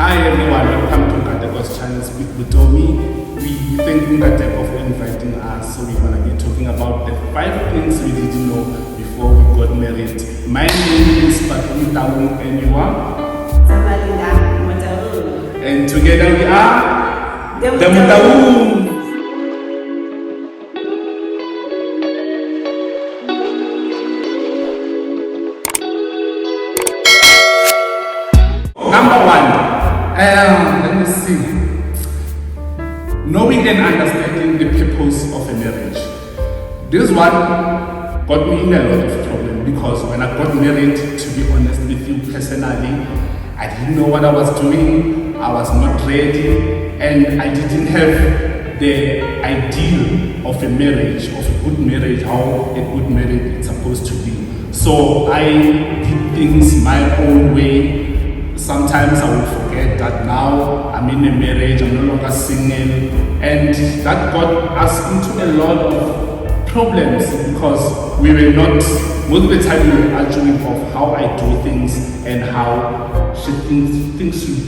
Hi everyone, welcome to Untitled Chapter with Votomi. We thank Untitled for inviting us. So we're going to be talking about the 5 things we didn't know before we got married. My name is Votomi and you are? And together we are the Mutawu. Number 1. Let me see. Knowing and understanding the purpose of a marriage. This one got me in a lot of problem because when I got married, to be honest with you personally, I didn't know what I was doing. I was not ready, and I didn't have the ideal of a marriage, of a good marriage, how a good marriage is supposed to be. So I did things my own way. Sometimes I will forget that now I'm in a marriage, I'm no longer single, and that got us into a lot of problems because we were not, most of the time we were arguing of how I do things and how things should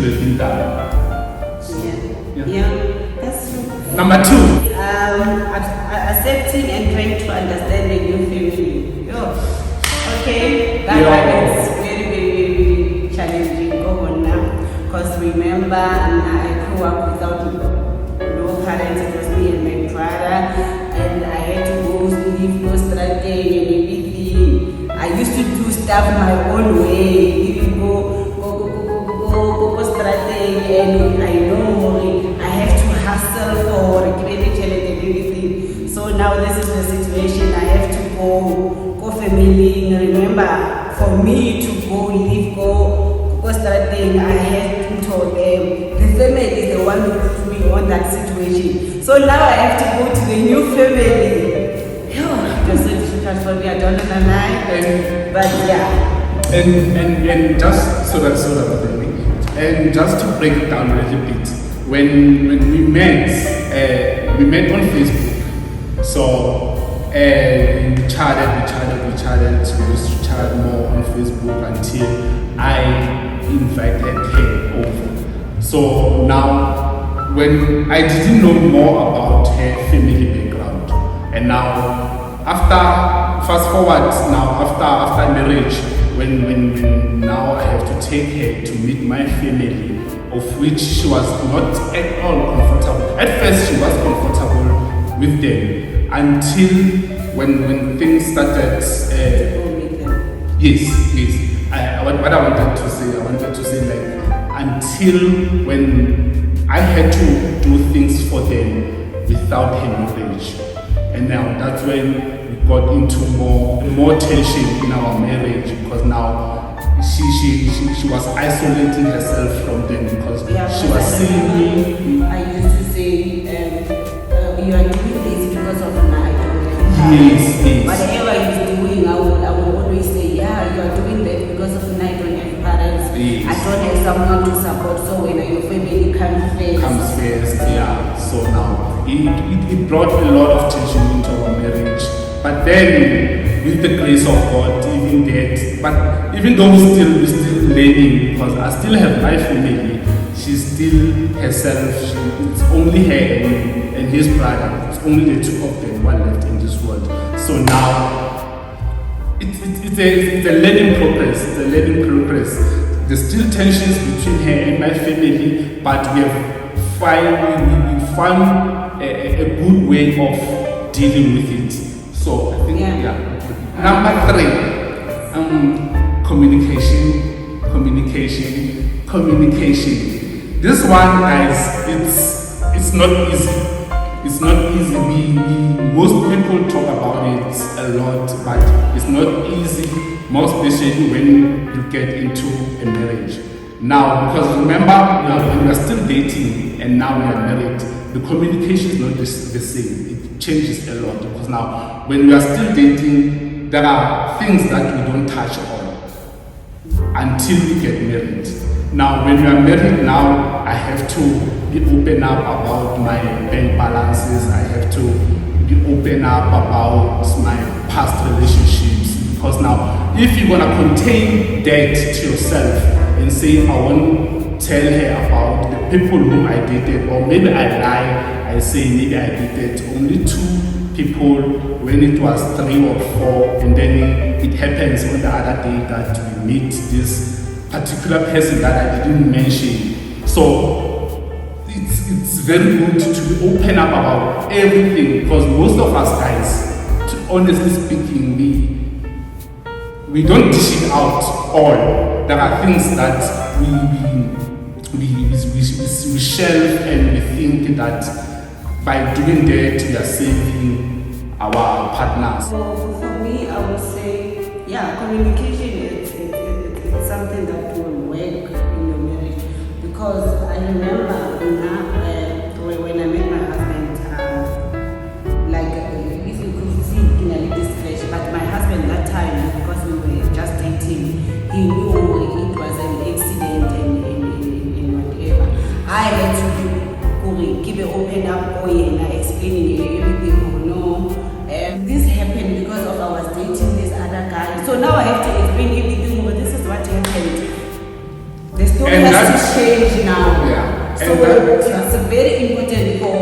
have been done. Yeah, that's true. Number 2. Accepting and trying to understand the new family. Okay, that one is very challenging. Go on now, because remember, I grew up without no parents. It was me and my brother, and I had to go strategy and everything. I used to do stuff my own way. Even go strategy, and I know I have to hustle for credit and everything. So now this is the situation. I have to go family. Remember, for me to go start thing, I had to tell them the family is the one who put me on that situation. So now I have to go to the new family. It was so difficult for me, I don't know, but yeah. And just so that and just to break it down a little bit, when we met on Facebook. So we chatted, we used to chat more on Facebook until I invited her over. So now, when I didn't know more about her family background, and now fast forward after marriage, when now I have to take her to meet my family, of which she was not at all comfortable. At first she was comfortable with them until when things started. Yes. What I wanted to say like until when I had to do things for them without her knowledge, and now that's when we got into more tension in our marriage because now she was isolating herself from them because she was seeing me. I used to say, you are doing this because of an idol. Yes. Whatever he's doing, I will always say, yeah, you are doing that because of an idol and parents. Yes. I don't have someone to support, so when your family comes first. Yeah. So now it brought a lot of tension into our marriage. But then, with the grace of God, even though we're still learning, because I still have my family, she's still herself. It's only her and his brother. It's only the two of them, one left in this world. So now, it's a learning progress. It's a learning progress. There's still tensions between her and my family, but we found a good way of dealing with it. So I think Number 3, communication. This one, guys, it's not easy. It's not easy. Most people talk about it a lot, but it's not easy, most especially when you get into a marriage. Now, because remember, when we are still dating and now we are married, the communication is not the same. It changes a lot because now, when we are still dating, there are things that we don't touch on until we get married. Now, when we are married now, I have to be open up about my bank balances. I have to be open up about my past relationships because now, if you're gonna contain debt to yourself and say I won't tell her about the people whom I dated, or maybe I lie, I say maybe I dated only 2 people when it was 3 or 4, and then it happens on the other day that we meet this particular person that I didn't mention. So it's very good to be open up about everything, because most of us guys, to honestly speaking, we don't dish it out all. There are things that we shelve, and we think that by doing that we are saving our partners. For me, I would say, yeah, communication is something that will work in your marriage, because I remember when I met my husband, like if you could see in a little stretch, but my husband that time, because we were just dating, he knew it was an accident and whatever. I had to give an open up and explaining everything. This happened because of I was dating this other guy. So now I have to explain everything. But this is what happened. The story has to change now. Yeah. So it's very important for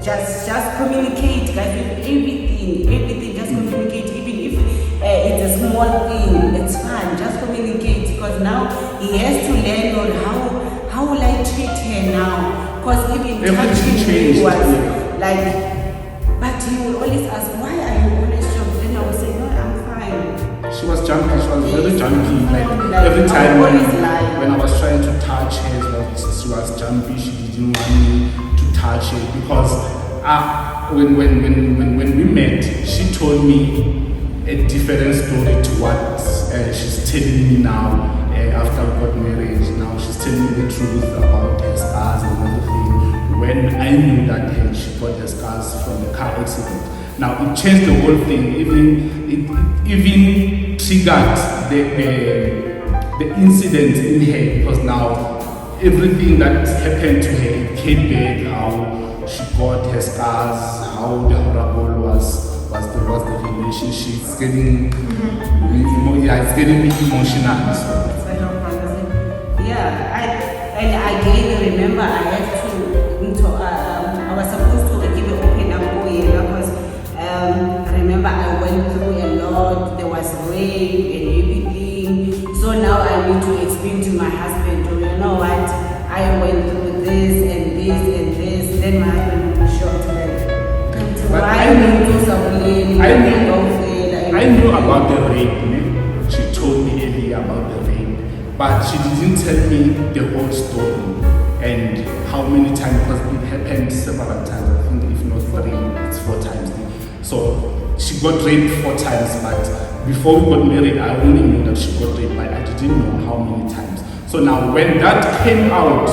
just communicate, guys, with everything. Just communicate, even if it's a small thing. It's fine. Just communicate, because now he has to learn on how will I treat her now. Because even touching was like. But he will always ask, why are you always shocked? Then I would say, no, I'm fine. She was jumpy, she was very jumpy. Like every time when I was trying to touch her, she was jumpy, she didn't want me to touch her. Because when we met, she told me a different story to what she's telling me now after we got married. Now she's telling me the truth about her scars and everything. When I knew that she got her scars from the car accident. Now it changed the whole thing. It even triggered the incident in her, because now everything that happened to her, it came back. How she got her scars, how the horrible was the relationship. It's getting it's getting me emotional. I again remember I had to. I was supposed to give an open up because remember I went through a lot. There was rain and everything. So now I need to explain to my husband, you know what? I went through this and this and this. Then my husband will be shocked. I knew about the rain. She told me earlier about the rain, but she didn't tell me the whole story. And how many times, because it happened several times, I think if not 3, it's 4 times. So she got raped 4 times, but before we got married, I only knew that she got raped, but I didn't know how many times. So now when that came out,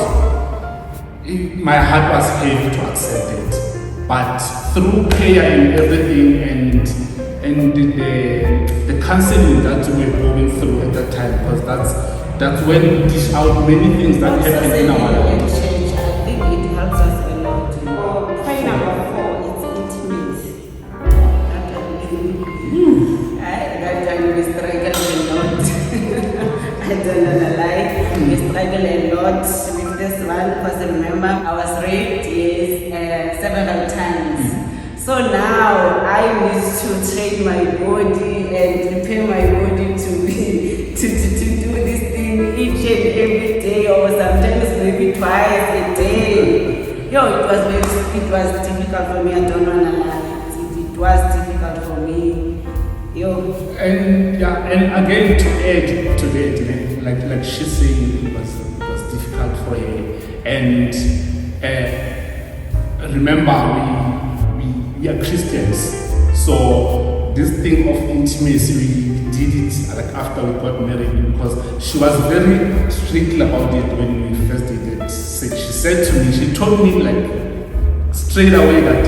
my heart was heavy to accept it. But through prayer and everything and the counseling that we were going through at that time, because that's when we dish out many things that happen in our life. I think it helps us a lot. Point number 4, it's intimate. That time we struggle a lot. I don't know the lie. We struggle a lot with this one, because remember I was raped several times. So now I need to train my body and prepare my body to do this thing each and every day, or sometimes maybe twice a day. It was difficult for me. I don't want to lie. It was difficult for me. And again to add to that, like she's saying, it was difficult for her. And remember, we are Christians, so this thing of intimacy, we did it like after we got married, because she was very strict about it when we first dated. She said to me, she told me like straight away that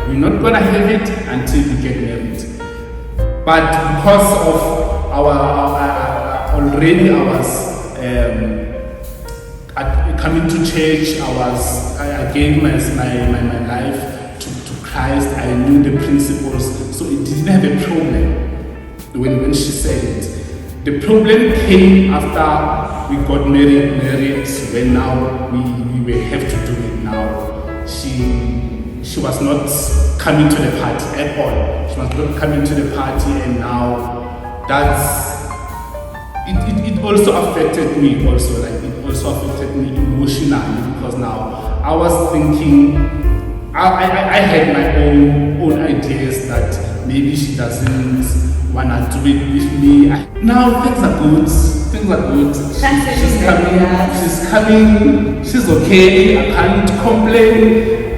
we're not gonna have it until we get married. But because of I was coming to church, I gave my life to Christ. I knew the principles, so it didn't have a problem when she said it. The problem came after we got married when now we have to do it now. She was not coming to the party at all. She was not coming to the party, and now it also affected me also, like it also affected me emotionally, because now I was thinking, I had my own ideas that maybe she doesn't wanna do it with me. Now things are good. She's coming. She's okay. I can't complain.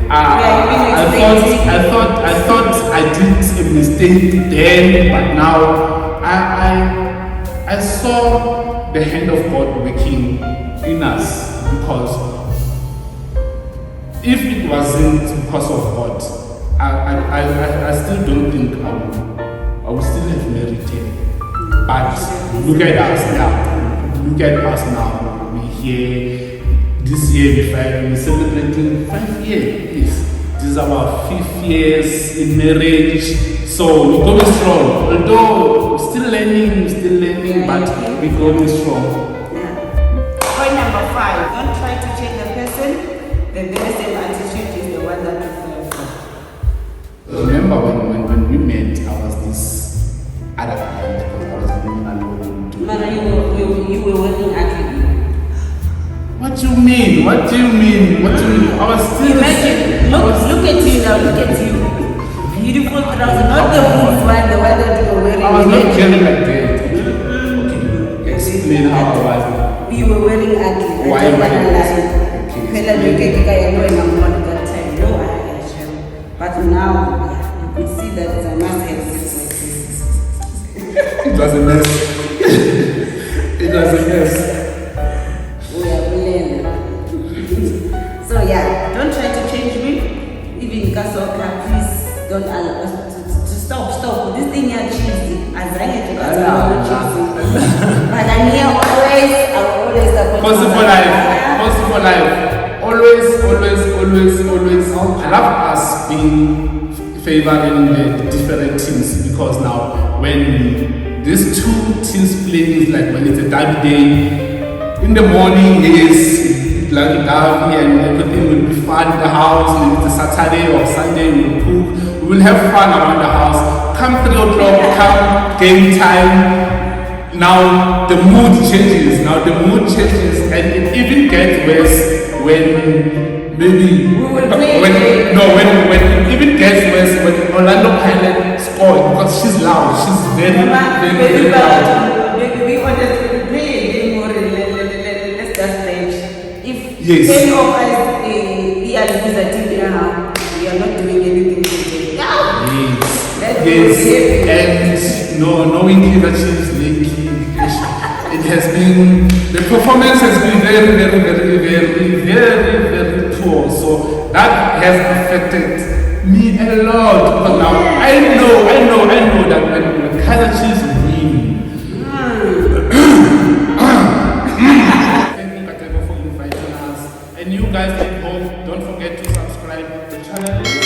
I thought I did a mistake then, but now I saw the hand of God working in us, because if it wasn't because of God, I still don't think I would still have married him. But look at us now. Look at us now. We're here. This year we're celebrating 5 years. This is our 5th years in marriage. So we're going strong. Although we're still learning, but we're going strong. Point number 5. Don't try to change the person. The very same attitude is the one that you fell for. Remember when we met, I was this other guy, because I was living alone. Mara, you were working at it. What do you mean? I was still. Imagine, look at you now, look at you. Beautiful trousers, not the boots one, the one that you were wearing. I was not carrying like that. Okay, explain how I was. You were wearing ugly. Why am I like that time. No, I actually. But now, you could see that I must have this. It was a mess. It was a mess. So yeah, don't try to change me. Even Kasoka, please don't allow us to stop. This thing here cheesy. As I get to cheesy. But I'm here always. I will always support. Possible life. Always. I love us being favoring the different teams, because now when these two teams play, is like when it's a derby day. In the morning, yes. Like derby, and everything will be fun in the house. Maybe it's a Saturday or Sunday, we'll cook. We will have fun around the house. Come 3 o'clock, come game time. Now the mood changes. And it even gets worse when maybe when it even gets worse when Orlando Pirates score, because she's loud. She's very loud. We want to play more. Let's just play. Yes. Any of us, we are not doing anything today. Yes. And knowing that she is leaky, it has been, the performance has been very poor. So that has affected me a lot. Because now I know that when Kaiser Chiefs win, and you guys at home, don't forget to subscribe to the channel.